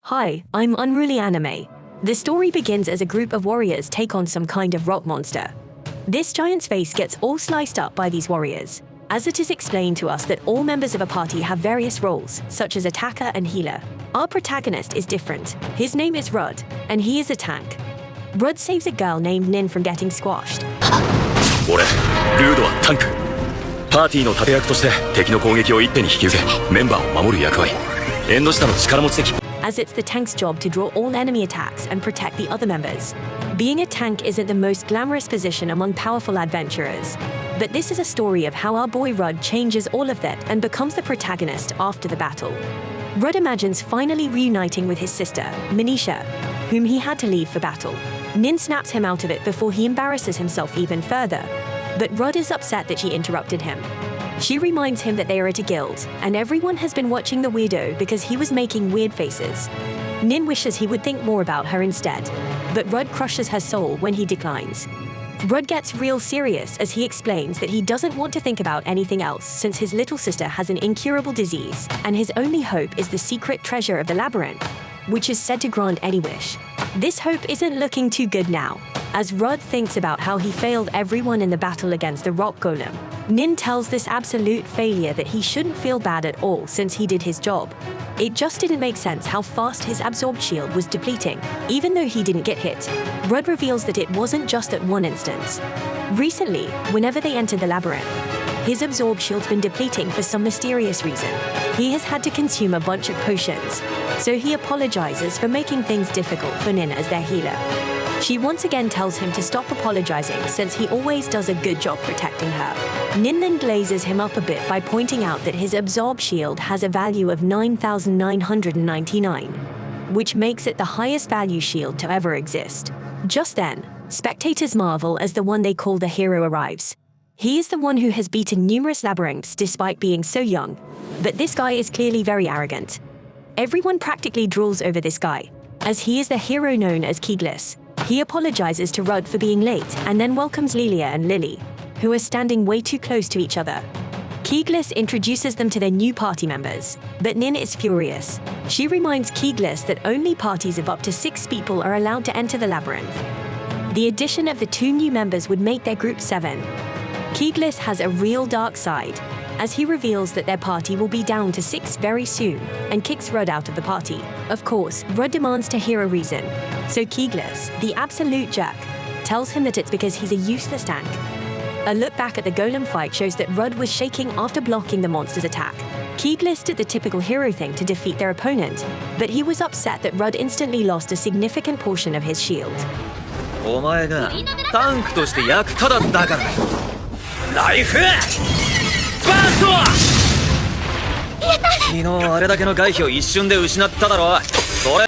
Hi, I'm Unruly Anime. The story begins as a group of warriors take on some kind of rock monster. This giant's face gets all sliced up by these warriors, as it is explained to us that all members of a party have various roles, such as attacker and healer. Our protagonist is different. His name is Rud, and he is a tank. Rud saves a girl named Nin from getting squashed. 俺、ルードはタンク。パーティーの盾役として敵の攻撃を一手に引き受け、メンバーを守る役割。縁の下の力持ち的。As it's the tank's job to draw all enemy attacks and protect the other members. Being a tank isn't the most glamorous position among powerful adventurers. But this is a story of how our boy Rud changes all of that and becomes the protagonist after the battle. Rud imagines finally reuniting with his sister, Manisha, whom he had to leave for battle. Nin snaps him out of it before he embarrasses himself even further. But Rud is upset that she interrupted him. She reminds him that they are at a guild, and everyone has been watching the weirdo because he was making weird faces. Nin wishes he would think more about her instead, but Rud crushes her soul when he declines. Rud gets real serious as he explains that he doesn't want to think about anything else since his little sister has an incurable disease, and his only hope is the secret treasure of the Labyrinth, which is said to grant any wish. This hope isn't looking too good now, as Rud thinks about how he failed everyone in the battle against the rock golem. Nin tells this absolute failure that he shouldn't feel bad at all since he did his job. It just didn't make sense how fast his absorbed shield was depleting, even though he didn't get hit. Rud reveals that it wasn't just at one instance. Recently, whenever they enter the labyrinth, his absorbed shield's been depleting for some mysterious reason. He has had to consume a bunch of potions, so he apologizes for making things difficult for Nin as their healer. She once again tells him to stop apologizing since he always does a good job protecting her. Nin then glazes him up a bit by pointing out that his absorb shield has a value of 9,999, which makes it the highest value shield to ever exist. Just then, spectators marvel as the one they call the hero arrives. He is the one who has beaten numerous labyrinths despite being so young, but this guy is clearly very arrogant. Everyone practically drools over this guy, as he is the hero known as Keeglis. He apologizes to Rud for being late and then welcomes Lilia and Lily, who are standing way too close to each other. Keeglis introduces them to their new party members, but Nin is furious. She reminds Keeglis that only parties of up to 6 people are allowed to enter the labyrinth. The addition of the 2 new members would make their group 7. Keeglis has a real dark side, as he reveals that their party will be down to 6 very soon and kicks Rud out of the party. Of course, Rud demands to hear a reason, so Keeglis, the absolute jerk, tells him that it's because he's a useless tank. A look back at the golem fight shows that Rud was shaking after blocking the monster's attack. Keeglis did the typical hero thing to defeat their opponent, but he was upset that Rud instantly lost a significant portion of his shield. お前がタンクとして役立たずだから。ライフバースト！昨日あれだけの外皮を一瞬で失っただろ。それ。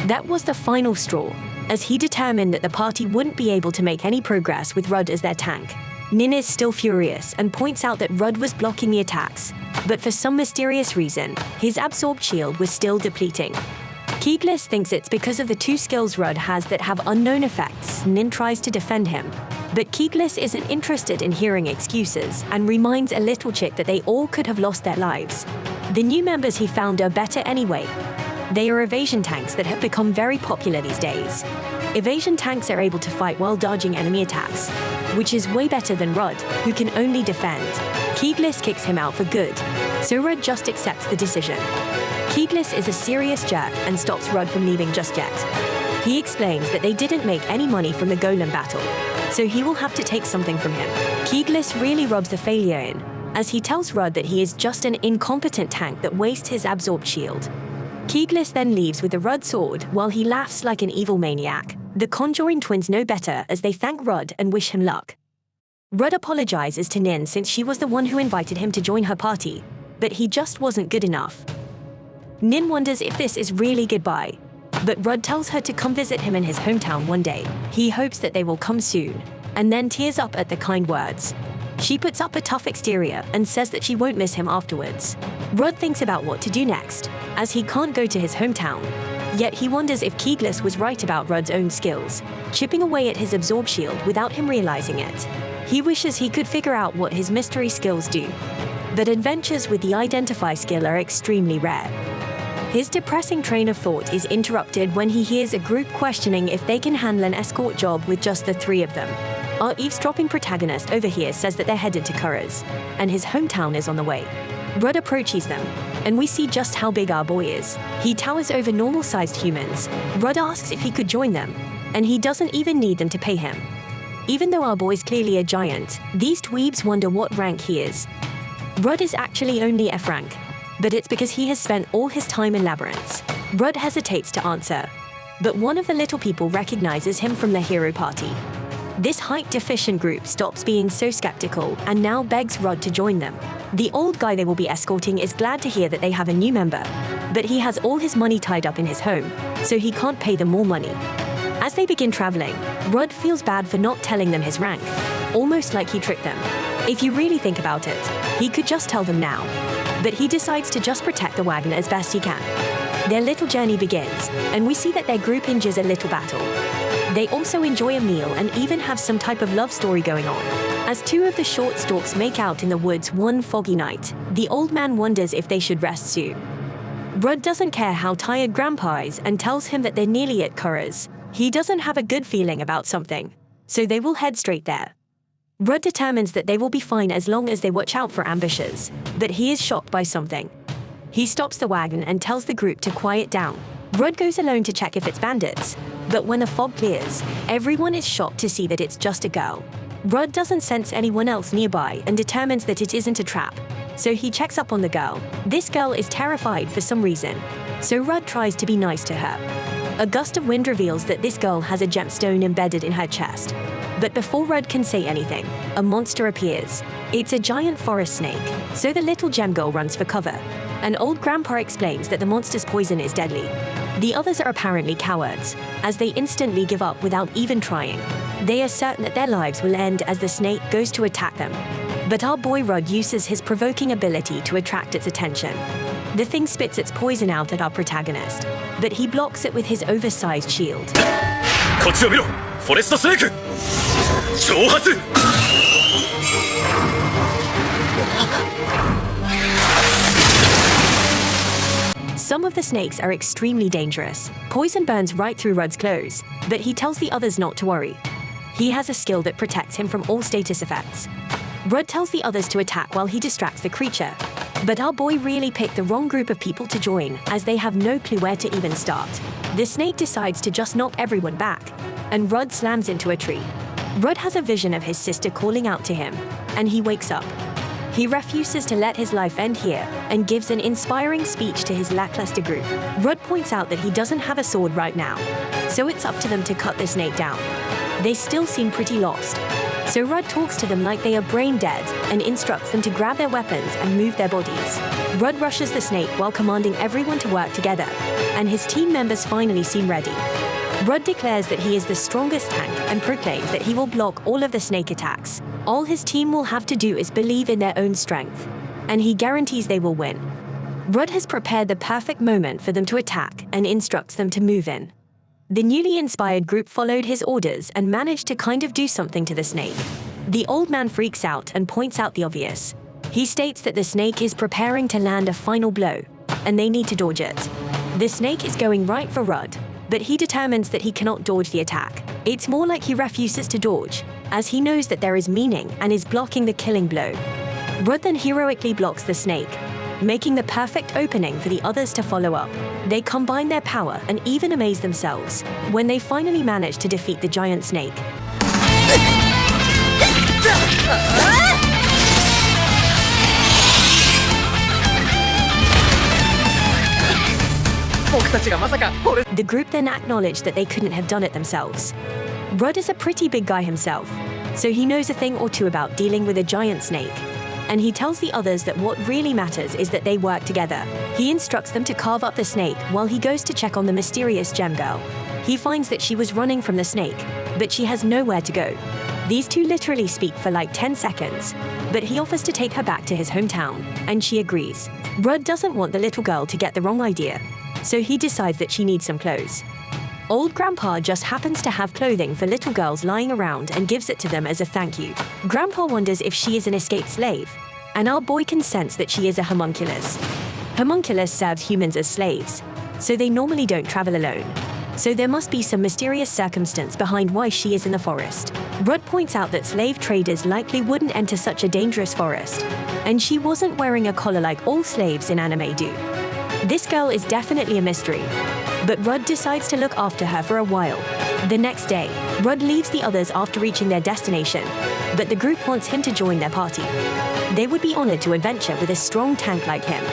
That was the final straw, as he determined that the party wouldn't be able to make any progress with Rud as their tank. Nin is still furious and points out that Rud was blocking the attacks, but for some mysterious reason, his absorbed shield was still depleting. Keeglis thinks it's because of the 2 skills Rud has that have unknown effects. Nin tries to defend him, but Keeglis isn't interested in hearing excuses and reminds a little chick that they all could have lost their lives. The new members he found are better anyway. They are evasion tanks that have become very popular these days. Evasion tanks are able to fight while dodging enemy attacks, which is way better than Rud, who can only defend. Keeglis kicks him out for good, so Rud just accepts the decision. Keeglis is a serious jerk and stops Rud from leaving just yet. He explains that they didn't make any money from the golem battle, so he will have to take something from him. Keeglis really rubs the failure in, as he tells Rud that he is just an incompetent tank that wastes his absorbed shield. Keeglis then leaves with the Rud sword while he laughs like an evil maniac. The Conjuring twins know better as they thank Rud and wish him luck. Rud apologizes to Nin since she was the one who invited him to join her party, but he just wasn't good enough. Nin wonders if this is really goodbye, but Rud tells her to come visit him in his hometown one day. He hopes that they will come soon, and then tears up at the kind words. She puts up a tough exterior and says that she won't miss him afterwards. Rud thinks about what to do next, as he can't go to his hometown. Yet he wonders if Keeglis was right about Rud's own skills, chipping away at his absorb shield without him realizing it. He wishes he could figure out what his mystery skills do, but adventures with the Identify skill are extremely rare. His depressing train of thought is interrupted when he hears a group questioning if they can handle an escort job with just the three of them. Our eavesdropping protagonist over here says that they're headed to Kura's, and his hometown is on the way. Rudd approaches them, and we see just how big our boy is. He towers over normal-sized humans. Rudd asks if he could join them, and he doesn't even need them to pay him. Even though our boy's clearly a giant, these dweebs wonder what rank he is. Rudd is actually only F rank, but it's because he has spent all his time in labyrinths. Rudd hesitates to answer, but one of the little people recognizes him from the hero party. This height-deficient group stops being so skeptical and now begs Rudd to join them. The old guy they will be escorting is glad to hear that they have a new member, but he has all his money tied up in his home, so he can't pay them more money. As they begin traveling, Rudd feels bad for not telling them his rank, almost like he tricked them. If you really think about it, he could just tell them now, but he decides to just protect the wagon as best he can. Their little journey begins, and we see that their group hinges a little battle. They also enjoy a meal and even have some type of love story going on. As two of the short stalks make out in the woods one foggy night, the old man wonders if they should rest soon. Rudd doesn't care how tired Grandpa is and tells him that they're nearly at Kura's. He doesn't have a good feeling about something, so they will head straight there. Rudd determines that they will be fine as long as they watch out for ambushes, but he is shocked by something. He stops the wagon and tells the group to quiet down. Rudd goes alone to check if it's bandits, but when the fog clears, everyone is shocked to see that it's just a girl. Rudd doesn't sense anyone else nearby and determines that it isn't a trap, so he checks up on the girl. This girl is terrified for some reason, so Rudd tries to be nice to her. A gust of wind reveals that this girl has a gemstone embedded in her chest. But before Rudd can say anything, a monster appears. It's a giant forest snake, so the little gem girl runs for cover. An old grandpa explains that the monster's poison is deadly. The others are apparently cowards, as they instantly give up without even trying. They are certain that their lives will end as the snake goes to attack them. But our boy Rudd uses his provoking ability to attract its attention. The thing spits its poison out at our protagonist, but he blocks it with his oversized shield. こっちを見ろ、フォレストスネーク挑発。 Some of the snakes are extremely dangerous. Poison burns right through Rudd's clothes, but he tells the others not to worry. He has a skill that protects him from all status effects. Rudd tells the others to attack while he distracts the creature. But our boy really picked the wrong group of people to join, as they have no clue where to even start. The snake decides to just knock everyone back, and Rudd slams into a tree. Rudd has a vision of his sister calling out to him, and he wakes up. He refuses to let his life end here and gives an inspiring speech to his lackluster group. Rudd points out that he doesn't have a sword right now, so it's up to them to cut the snake down. They still seem pretty lost, so Rudd talks to them like they are brain dead and instructs them to grab their weapons and move their bodies. Rudd rushes the snake while commanding everyone to work together, and his team members finally seem ready. Rudd declares that he is the strongest tank and proclaims that he will block all of the snake attacks. All his team will have to do is believe in their own strength, and he guarantees they will win. Rudd has prepared the perfect moment for them to attack and instructs them to move in. The newly inspired group followed his orders and managed to kind of do something to the snake. The old man freaks out and points out the obvious. He states that the snake is preparing to land a final blow, and they need to dodge it. The snake is going right for Rudd, but he determines that he cannot dodge the attack. It's more like he refuses to dodge, as he knows that there is meaning and is blocking the killing blow. Rudd then heroically blocks the snake, making the perfect opening for the others to follow up. They combine their power and even amaze themselves when they finally manage to defeat the giant snake. The group then acknowledged that they couldn't have done it themselves. Rudd is a pretty big guy himself, so he knows a thing or two about dealing with a giant snake. And he tells the others that what really matters is that they work together. He instructs them to carve up the snake while he goes to check on the mysterious gem girl. He finds that she was running from the snake, but she has nowhere to go. These two literally speak for like 10 seconds, but he offers to take her back to his hometown, and she agrees. Rudd doesn't want the little girl to get the wrong idea, so he decides that she needs some clothes. Old Grandpa just happens to have clothing for little girls lying around and gives it to them as a thank you. Grandpa wonders if she is an escaped slave, and our boy can sense that she is a homunculus. Homunculus serves humans as slaves, so they normally don't travel alone. So there must be some mysterious circumstance behind why she is in the forest. Rudd points out that slave traders likely wouldn't enter such a dangerous forest, and she wasn't wearing a collar like all slaves in anime do. This girl is definitely a mystery, but Rudd decides to look after her for a while. The next day, Rudd leaves the others after reaching their destination, but the group wants him to join their party. They would be honored to adventure with a strong tank like him,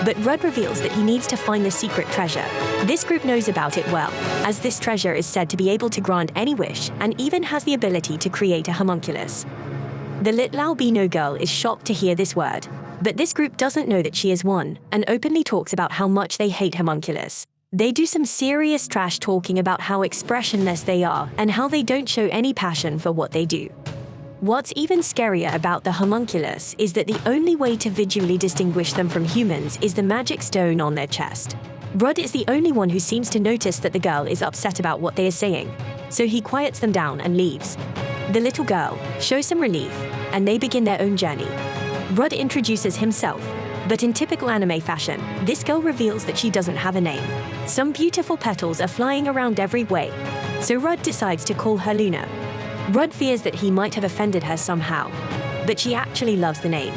but Rudd reveals that he needs to find the secret treasure. This group knows about it well, as this treasure is said to be able to grant any wish and even has the ability to create a homunculus. The little albino girl is shocked to hear this word, but this group doesn't know that she is one and openly talks about how much they hate homunculus. They do some serious trash talking about how expressionless they are and how they don't show any passion for what they do. What's even scarier about the homunculus is that the only way to visually distinguish them from humans is the magic stone on their chest. Rudd is the only one who seems to notice that the girl is upset about what they are saying, so he quiets them down and leaves. The little girl shows some relief, and they begin their own journey. Rudd introduces himself, but in typical anime fashion, this girl reveals that she doesn't have a name. Some beautiful petals are flying around every way, so Rudd decides to call her Luna. Rudd fears that he might have offended her somehow, but she actually loves the name.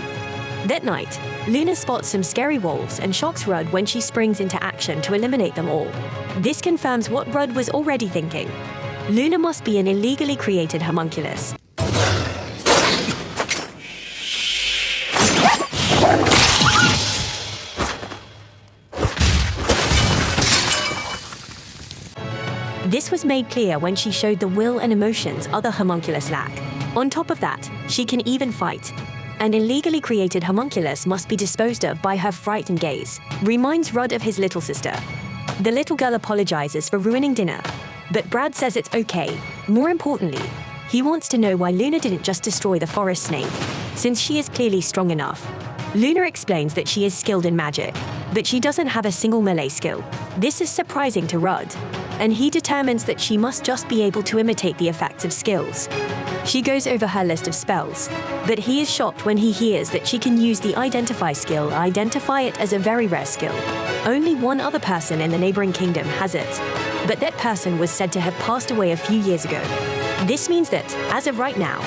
That night, Luna spots some scary wolves and shocks Rudd when she springs into action to eliminate them all. This confirms what Rudd was already thinking. Luna must be an illegally created homunculus. This was made clear when she showed the will and emotions other homunculus lack. On top of that, she can even fight. An illegally created homunculus must be disposed of by her frightened gaze. Reminds Rudd of his little sister. The little girl apologizes for ruining dinner, but Brad says it's okay. More importantly, he wants to know why Luna didn't just destroy the forest snake, since she is clearly strong enough. Luna explains that she is skilled in magic, but she doesn't have a single melee skill. This is surprising to Rudd, and he determines that she must just be able to imitate the effects of skills. She goes over her list of spells, but he is shocked when he hears that she can use the Identify skill, identify it as a very rare skill. Only one other person in the neighboring kingdom has it, but that person was said to have passed away a few years ago. This means that, as of right now,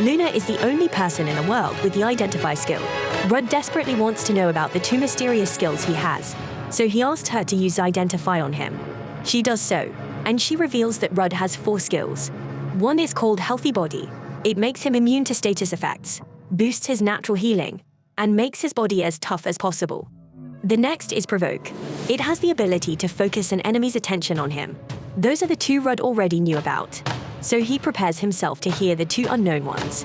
Luna is the only person in the world with the Identify skill. Rudd desperately wants to know about the two mysterious skills he has, so he asked her to use Identify on him. She does so, and she reveals that Rudd has 4 skills. One is called Healthy Body. It makes him immune to status effects, boosts his natural healing, and makes his body as tough as possible. The next is Provoke. It has the ability to focus an enemy's attention on him. Those are the 2 Rudd already knew about, so he prepares himself to hear the 2 unknown ones.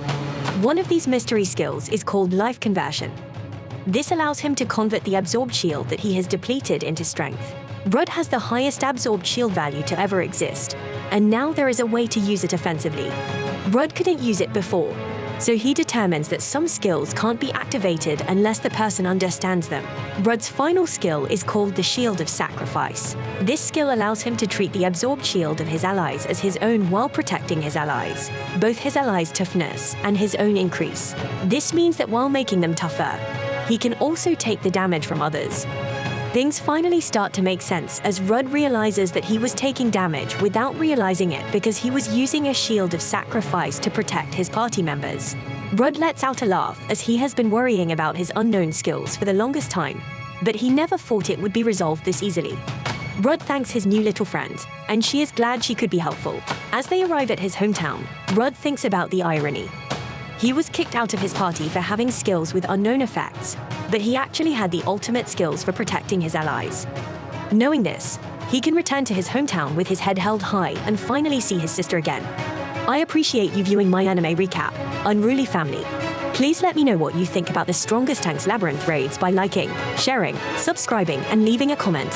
One of these mystery skills is called Life Conversion. This allows him to convert the absorbed shield that he has depleted into strength. Rudd has the highest absorbed shield value to ever exist, and now there is a way to use it offensively. Rudd couldn't use it before, so he determines that some skills can't be activated unless the person understands them. Rudd's final skill is called the Shield of Sacrifice. This skill allows him to treat the absorbed shield of his allies as his own while protecting his allies. Both his allies' toughness and his own increase. This means that while making them tougher, he can also take the damage from others. Things finally start to make sense as Rudd realizes that he was taking damage without realizing it because he was using a shield of sacrifice to protect his party members. Rudd lets out a laugh as he has been worrying about his unknown skills for the longest time, but he never thought it would be resolved this easily. Rudd thanks his new little friend, and she is glad she could be helpful. As they arrive at his hometown, Rudd thinks about the irony. He was kicked out of his party for having skills with unknown effects, but he actually had the ultimate skills for protecting his allies. Knowing this, he can return to his hometown with his head held high and finally see his sister again. I appreciate you viewing my anime recap, Unruly Family. Please let me know what you think about the Strongest Tanks Labyrinth raids by liking, sharing, subscribing, and leaving a comment.